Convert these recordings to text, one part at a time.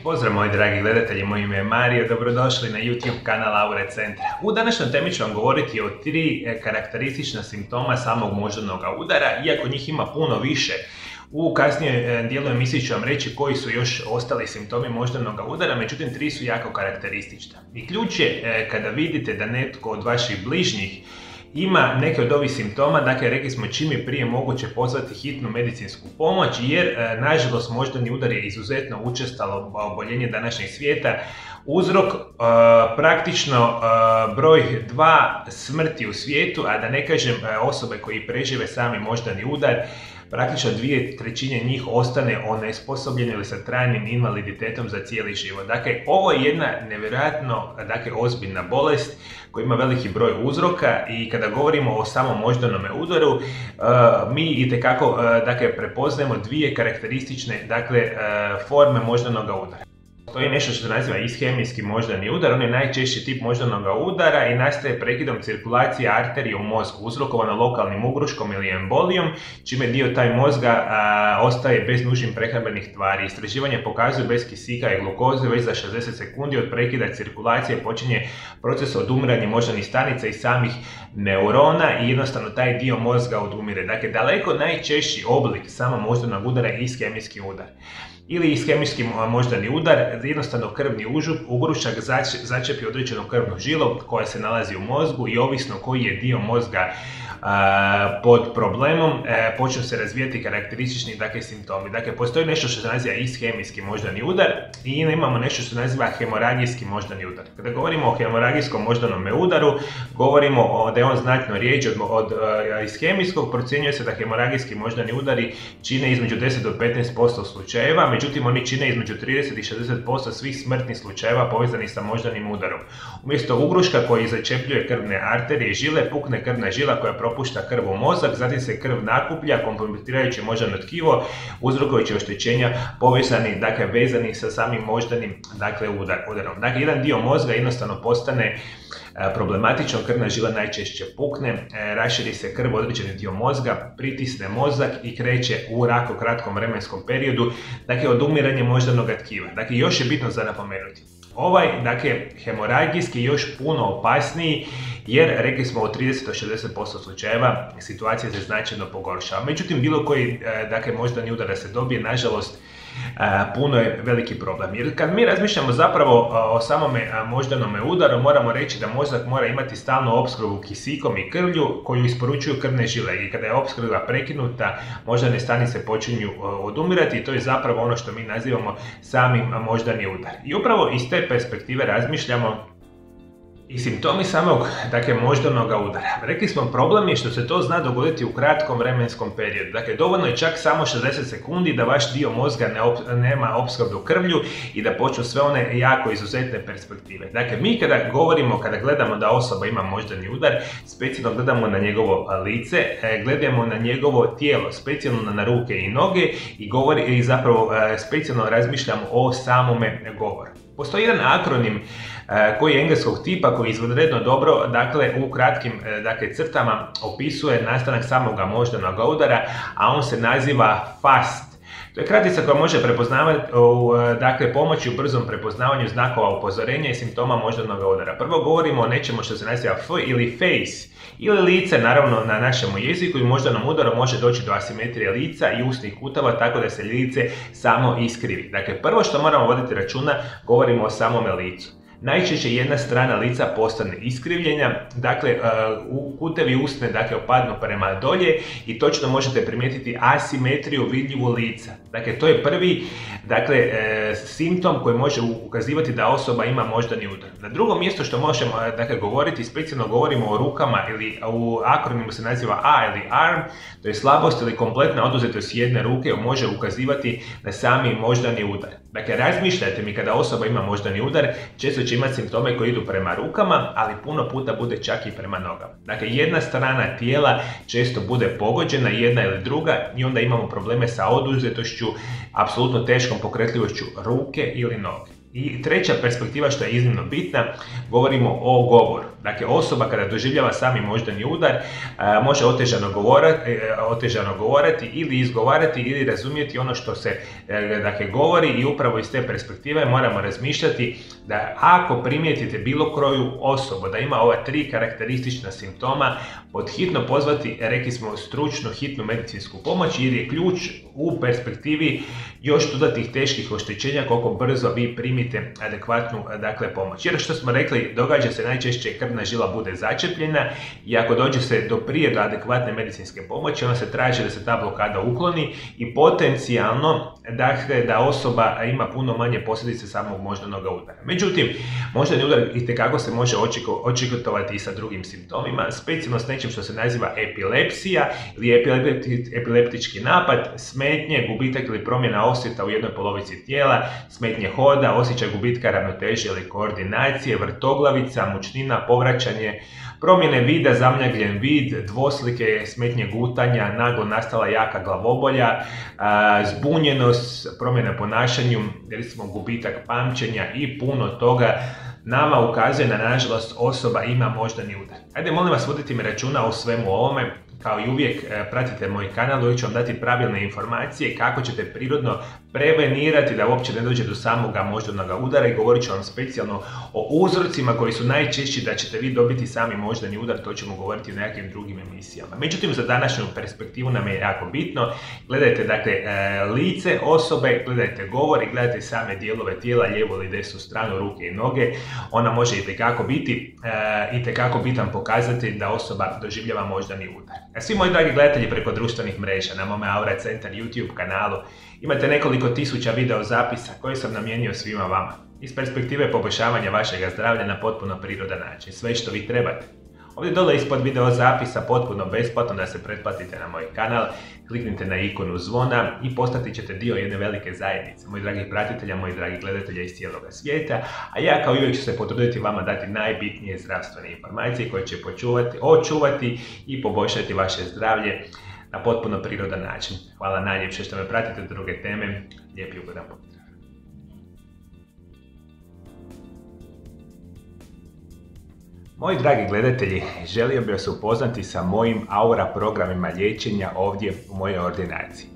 Pozdrav moji dragi gledatelji, moje ime je Mario, dobrodošli na YouTube kanal Aure Centra. U današnjoj temi ću vam govoriti o 3 karakteristična simptoma samog moždanog udara, iako njih ima puno više. U kasnijem dijelu emisije ću vam reći koji su još ostali simptomi moždanog udara, međutim 3 su jako karakteristična. I ključ je kada vidite da netko od vaših bližnjih ima neke od ovih simptoma, dakle rekli smo čim je prije moguće pozvati hitnu medicinsku pomoć, jer nažalost moždani udar je izuzetno učestalo oboljenje današnjeg svijeta. Uzrok praktično broj 2 smrti u svijetu, a da ne kažem osobe koji prežive sami moždani udar, praktično 2/3 njih ostane onesposobljene ili sa trajnim invaliditetom za cijeli život. Dakle, ovo je jedna nevjerojatno ozbiljna bolest koja ima veliki broj uzroka i kada govorimo o samom moždanom udaru, mi itekako prepoznajemo 2 karakteristične forme moždanog udara. To je nešto što se naziva ishemijski moždani udar, on je najčešći tip moždanog udara i nastaje prekidom cirkulacije arterije u mozgu, uzrokovano lokalnim ugruškom ili embolijom, čime dio taj mozga ostaje bez nužnih prehrambenih tvari. Istraživanje pokazuju bez kisika i glukoze već za 60 sekundi od prekida cirkulacije počinje proces odumiranja moždanih stanica i samih neurona i jednostavno taj dio mozga odumire. Dakle, daleko najčešći oblik samog moždanog udara je ishemijski udar. Ili ishemijski moždani udar, jednostavno krvni ugrušak začepi određenu krvnu žilu koja se nalazi u mozgu i ovisno koji je dio mozga pod problemom, počnu se razvijati karakteristični simptomi. Dakle, postoji nešto što se naziva ishemijski moždani udar i imamo nešto što se naziva hemoragijski moždani udar. Kada govorimo o hemoragijskom moždanom udaru, govorimo da je on znatno rijeđi od ishemijskog. Procjenjuje se da hemoragijski moždani udari čine između 10 do 15% slučajeva, međutim oni čine između 30 i 60% svih smrtnih slučajeva povezanih sa moždanim udarom. Umjesto ugruška koji začepljuje krvne arterije i žile, pukne krvna žila koja propušta krv u mozak, zatim se krv nakuplja, kompromitirajući moždano tkivo, uzrokujući oštećenja povezani, vezani sa samim moždanim udarom. Dakle, jedan dio mozga jednostavno postane problematičan, krvna žila najčešće pukne, raširi se krv u određeni dio mozga, pritisne mozak i kreće u jako kratkom vremenskom periodu, odumiranje moždanog tkiva. Dakle, još je bitno za napomenuti. Ovaj, hemoragijski je još puno opasniji jer, rekli smo, od 30 do 60% slučajeva situacija se značajno pogoršava. Međutim, bilo koji moždani udar da se dobije, nažalost, puno je veliki problem. Jer kad mi razmišljamo zapravo o samome moždanome udaru, moramo reći da mozak mora imati stalnu opskrbu kisikom i krvlju koju isporučuju krvne žile i kada je opskrba prekinuta, moždane stanice počinju odumirati i to je zapravo ono što mi nazivamo samim moždani udar. I upravo iz te perspektive razmišljamo i simptomi samog moždanog udara. Rekli smo, problem je što se to zna dogoditi u kratkom vremenskom periodu. Dakle, dovoljno je čak samo 60 sekundi da vaš dio mozga nema opskrbu krvlju i da počnu sve one jako izuzetne perspektive. Dakle, mi kada gledamo da osoba ima moždani udar, specijalno gledamo na njegovo lice, gledamo na njegovo tijelo, specijalno na ruke i noge i zapravo specijalno razmišljamo o samome govoru. Postoji jedan akronim koji je engleskog tipa, koji je izvanredno dobro, u kratkim crtama opisuje nastanak samoga moždanog udara, a on se naziva FAST. To je kratica koja može prepoznavati, pomoći u brzom prepoznavanju znakova upozorenja i simptoma moždanog udara. Prvo govorimo o nečemu što se naziva F ili face, ili lice, naravno na našem jeziku, i moždanom udaru može doći do asimetrije lica i usnih kutova tako da se lice samo iskrivi. Dakle, prvo što moramo voditi računa, govorimo o samome licu. Najčešće jedna strana lica postane iskrivljenja, kutevi usne opadnu prema dolje i točno možete primijetiti asimetriju vidljivu lica. Dakle, to je prvi simptom koji može ukazivati da osoba ima moždani udar. Na drugom mjestu što možemo govoriti, specijalno govorimo o rukama ili u akronimu se naziva A ili arm, to je slabost ili kompletna oduzetost jedne ruke može ukazivati na sami moždani udar. Dakle, razmišljajte mi kada osoba ima moždani udar, često će imati simptome koji idu prema rukama, ali puno puta bude čak i prema nogama. Dakle, jedna strana tijela često bude pogođena, jedna ili druga, i onda imamo probleme sa oduzetošću, apsolutno teškom pokretljivošću ruke ili noge. I treća perspektiva što je iznimno bitna, govorimo o govoru. Dakle, osoba kada doživljava sami moždani udar može otežano govoriti ili izgovarati ili razumjeti ono što se govori i upravo iz te perspektive moramo razmišljati da ako primijetite bilo koju osobu da ima ova tri karakteristična simptoma, podhitno pozvati, rekli smo, stručnu hitnu medicinsku pomoć jer je ključ u perspektivi još dodatnih teških oštećenja koliko brzo vi primite adekvatnu pomoć. Jer što smo rekli, događa se najčešće krvna žila bude začepljena i ako dođe se do adekvatne medicinske pomoći, onda se traži da se ta blokada ukloni i potencijalno da osoba ima puno manje posljedice samog moždanog udara. Međutim, moždani udar itekako se može očitovati i sa drugim simptomima, specijalno s nečim što se naziva epilepsija ili epileptički napad, smetnje, gubitak ili promjena osjeta u jednoj polovici tijela, smetnje hoda, osjećaj gubitka ravnoteže ili koordinacije, vrtoglavica, mučnina, povraćanje, promjene vida, zamljagljen vid, dvoslike, smetnje gutanja, naglo nastala jaka glavobolja, zbunjenost, promjena ponašanju, recimo gubitak pamćenja i puno toga nama ukazuje na nažalost osoba ima moždani udar. Ajde, molim vas, vodite mi računa o svemu ovome. Kao i uvijek, pratite moj kanal, uvijek ću vam dati pravilne informacije kako ćete prirodno prevenirati da uopće ne dođe do samoga moždanog udara i govorit ću vam specijalno o uzrocima koji su najčešći da ćete vi dobiti sami moždani udar, to ćemo govoriti u nekakvim drugim emisijama. Međutim, za današnju perspektivu nam je jako bitno. Gledajte lice osobe, gledajte govor i gledajte same dijelove tijela, lijevu ili desnu stranu, ruke i noge. Ona može itekako biti bitan pokazatelj da osoba doživljava moždani udar. Svi moji dragi gledatelji preko društvenih mreža na mome Aura Centar YouTube kanalu imate nekoliko tisuća video zapisa koje sam namijenio svima vama iz perspektive poboljšavanja vašeg zdravlja na potpuno prirodan način. Sve što vi trebate. Ovdje dole ispod video zapisa potpuno besplatno da se pretplatite na moj kanal, kliknite na ikonu zvona i postati ćete dio jedne velike zajednice, moji dragi pratitelja, moji dragi gledatelja iz cijeloga svijeta, a ja kao i uvijek ću se potruditi vama dati najbitnije zdravstvene informacije koje će očuvati i poboljšati vaše zdravlje na potpuno prirodan način. Hvala najljepše što me pratite do druge teme. Lijep i ugodan pozdrav. Moji dragi gledatelji, želio bih vas upoznati sa mojim Aura programima liječenja ovdje u mojoj ordinaciji.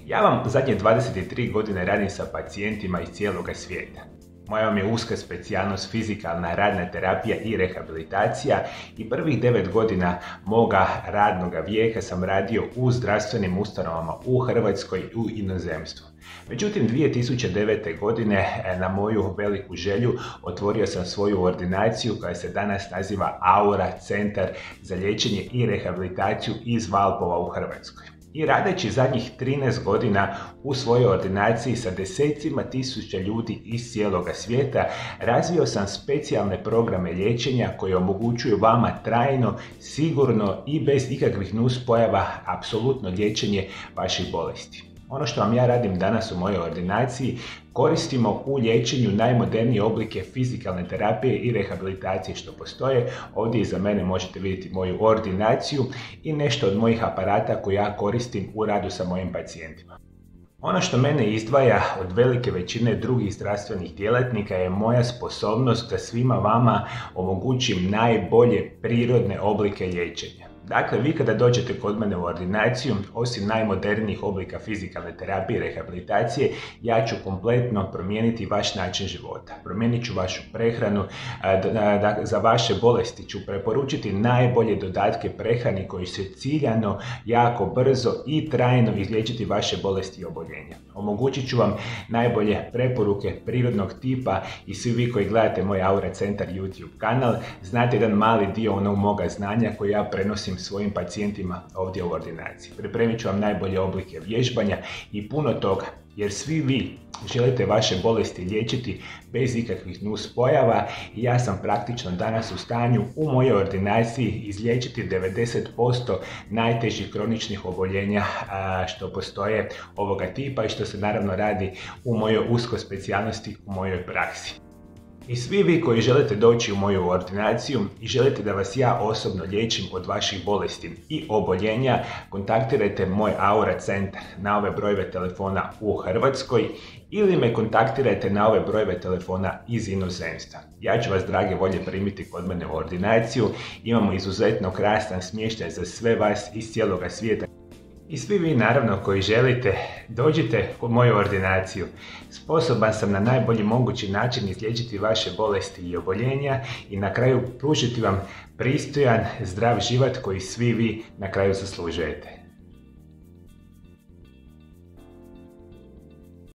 Ja vam zadnje 23 godine radim sa pacijentima iz cijeloga svijeta. Moja vam je uska specijalnost fizikalna radna terapija i rehabilitacija i prvih 9 godina moga radnoga vijeka sam radio u zdravstvenim ustanovama u Hrvatskoj i u inozemstvu. Međutim, 2009. godine na moju veliku želju otvorio sam svoju ordinaciju koja se danas naziva Aura Centar za liječenje i rehabilitaciju iz Valpova u Hrvatskoj. I radeći zadnjih 13 godina u svojoj ordinaciji sa desecima tisuća ljudi iz cijeloga svijeta, razvio sam specijalne programe liječenja koje omogućuju vama trajno, sigurno i bez ikakvih nuspojava apsolutno liječenje vaših bolesti. Ono što vam ja radim danas u mojoj ordinaciji koristimo u liječenju najmodernije oblike fizikalne terapije i rehabilitacije što postoje. Ovdje iza mene možete vidjeti moju ordinaciju i nešto od mojih aparata koje ja koristim u radu sa mojim pacijentima. Ono što mene izdvaja od velike većine drugih zdravstvenih djelatnika je moja sposobnost da svima vama omogućim najbolje prirodne oblike liječenja. Dakle, vi kada dođete kod mene u ordinaciju, osim najmodernijih oblika fizikalne terapije i rehabilitacije, ja ću kompletno promijeniti vaš način života. Promijenit ću vašu prehranu, za vaše bolesti ću preporučiti najbolje dodatke prehrani koji će ciljano, jako brzo i trajno izliječiti vaše bolesti i oboljenja. Omogućit ću vam najbolje preporuke prirodnog tipa i svi vi koji gledate moj Aura Centar YouTube kanal, znate jedan mali dio onog moga znanja koji ja prenosim svojim pacijentima ovdje u ordinaciji. Pripremit ću vam najbolje oblike vježbanja i puno toga, jer svi vi želite vaše bolesti liječiti bez ikakvih nuspojava i ja sam praktično danas u stanju u mojoj ordinaciji izliječiti 90% najtežih kroničnih oboljenja što postoje ovoga tipa i što se naravno radi u mojoj uskoj specijalnosti, u mojoj praksi. I svi vi koji želite doći u moju ordinaciju i želite da vas ja osobno liječim od vaših bolesti i oboljenja, kontaktirajte moj Aura centar na ove brojeve telefona u Hrvatskoj ili me kontaktirajte na ove brojeve telefona iz inozemstva. Ja ću vas, drage volje, primiti kod mene u ordinaciju. Imamo izuzetno krasan smještaj za sve vas iz cijeloga svijeta. I svi vi, naravno, koji želite, dođite u moju ordinaciju. Sposoban sam na najbolji mogući način izliječiti vaše bolesti i oboljenja i na kraju pružiti vam pristojan, zdrav život koji svi vi na kraju zaslužujete.